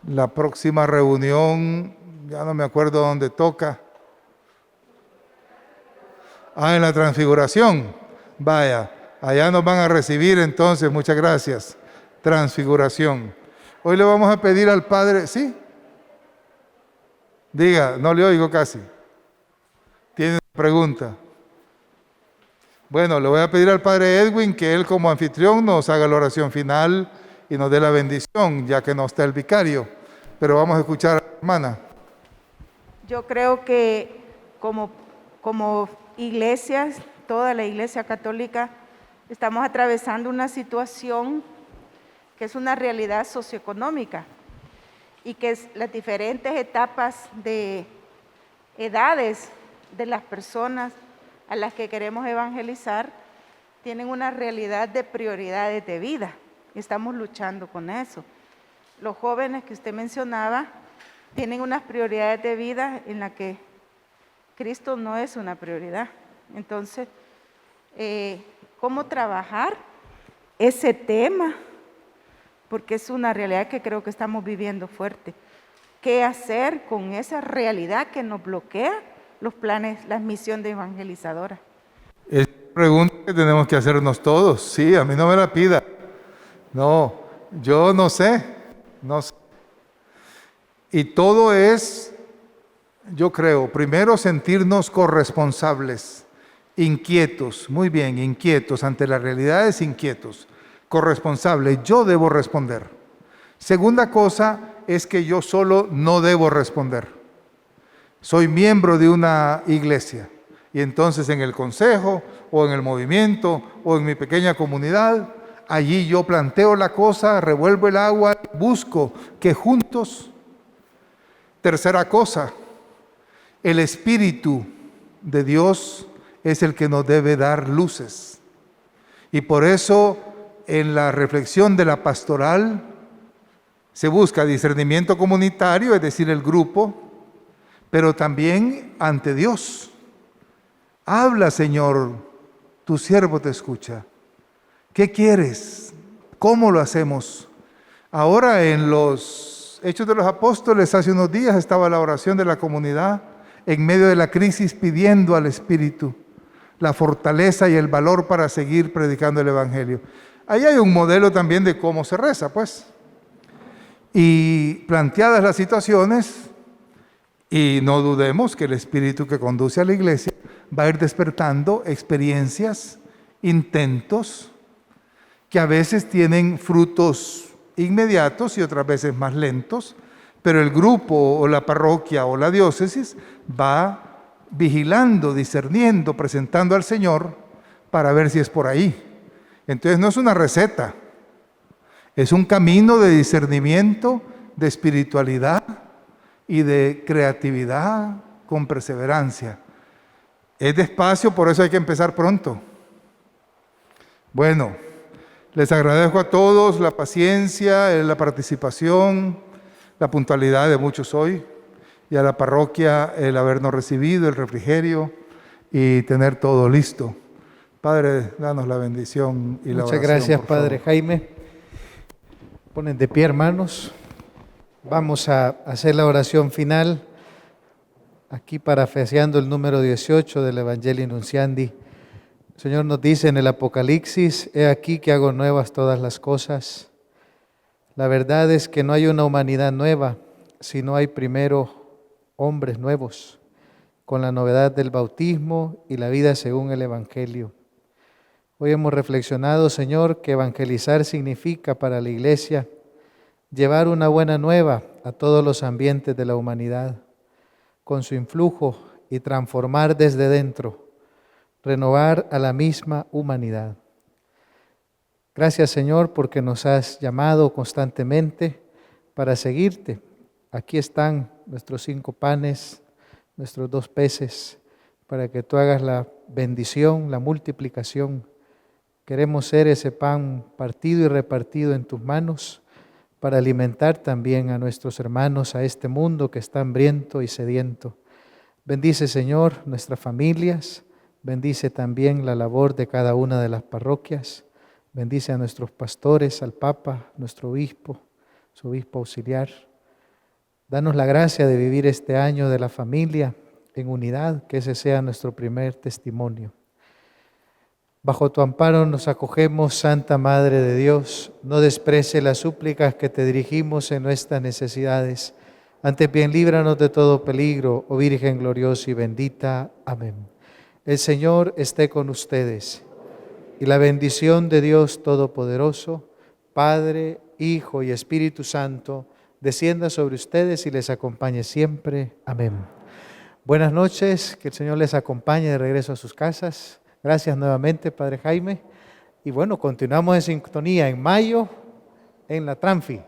La próxima reunión, ya no me acuerdo dónde toca. En la Transfiguración. Vaya, allá nos van a recibir entonces, muchas gracias. Transfiguración. Hoy le vamos a pedir al Padre, ¿sí? Diga, no le oigo casi. ¿Tiene una pregunta? Bueno, le voy a pedir al Padre Edwin que él como anfitrión nos haga la oración final y nos dé la bendición, ya que no está el vicario. Pero vamos a escuchar a la hermana. Yo creo que como iglesias, toda la Iglesia Católica, estamos atravesando una situación que es una realidad socioeconómica y que es las diferentes etapas de edades de las personas a las que queremos evangelizar tienen una realidad de prioridades de vida. Estamos luchando con eso. Los jóvenes que usted mencionaba tienen unas prioridades de vida en las que Cristo no es una prioridad. Entonces, ¿cómo trabajar ese tema? Porque es una realidad que creo que estamos viviendo fuerte. ¿Qué hacer con esa realidad que nos bloquea los planes, la misión de evangelizadora? Es una pregunta que tenemos que hacernos todos. Sí, a mí no me la pida. No, yo no sé. Y todo es, yo creo, primero sentirnos corresponsables, inquietos, muy bien, inquietos, ante las realidades inquietos, corresponsables, yo debo responder. Segunda cosa es que yo solo no debo responder. Soy miembro de una iglesia y entonces en el consejo o en el movimiento o en mi pequeña comunidad, allí yo planteo la cosa, revuelvo el agua, busco que juntos. Tercera cosa, el Espíritu de Dios es el que nos debe dar luces. Y por eso en la reflexión de la pastoral se busca discernimiento comunitario, es decir, el grupo, pero también ante Dios. Habla, Señor, tu siervo te escucha. ¿Qué quieres? ¿Cómo lo hacemos? Ahora en los Hechos de los Apóstoles, hace unos días estaba la oración de la comunidad en medio de la crisis pidiendo al Espíritu la fortaleza y el valor para seguir predicando el Evangelio. Ahí hay un modelo también de cómo se reza, pues. Y planteadas las situaciones, y no dudemos que el Espíritu que conduce a la iglesia va a ir despertando experiencias, intentos, que a veces tienen frutos inmediatos y otras veces más lentos, pero el grupo o la parroquia o la diócesis va vigilando, discerniendo, presentando al Señor para ver si es por ahí. Entonces no es una receta, es un camino de discernimiento, de espiritualidad, y de creatividad con perseverancia. Es despacio, por eso hay que empezar pronto. Bueno, les agradezco a todos la paciencia, la participación, la puntualidad de muchos hoy, y a la parroquia el habernos recibido, el refrigerio y tener todo listo. Padre, danos la bendición y la oración. Muchas gracias, por Padre favor. Jaime. Ponen de pie, hermanos. Vamos a hacer la oración final. Aquí parafraseando el número 18 del Evangelii Nunciandi. El Señor nos dice en el Apocalipsis: he aquí que hago nuevas todas las cosas. La verdad es que no hay una humanidad nueva, sino hay primero hombres nuevos, con la novedad del bautismo y la vida según el Evangelio. Hoy hemos reflexionado, Señor, que evangelizar significa para la Iglesia llevar una buena nueva a todos los ambientes de la humanidad, con su influjo, y transformar desde dentro, renovar a la misma humanidad. Gracias, Señor, porque nos has llamado constantemente para seguirte. Aquí están nuestros 5 panes, nuestros 2 peces, para que tú hagas la bendición, la multiplicación. Queremos ser ese pan partido y repartido en tus manos para alimentar también a nuestros hermanos, a este mundo que está hambriento y sediento. Bendice, Señor, nuestras familias, bendice también la labor de cada una de las parroquias, bendice a nuestros pastores, al Papa, nuestro obispo, su obispo auxiliar. Danos la gracia de vivir este año de la familia en unidad, que ese sea nuestro primer testimonio. Bajo tu amparo nos acogemos, Santa Madre de Dios. No desprecie las súplicas que te dirigimos en nuestras necesidades. Antes bien, líbranos de todo peligro, oh Virgen gloriosa y bendita. Amén. El Señor esté con ustedes. Y la bendición de Dios Todopoderoso, Padre, Hijo y Espíritu Santo, descienda sobre ustedes y les acompañe siempre. Amén. Buenas noches, que el Señor les acompañe de regreso a sus casas. Gracias nuevamente, Padre Jaime. Y bueno, continuamos en sintonía en mayo en la Tranfi.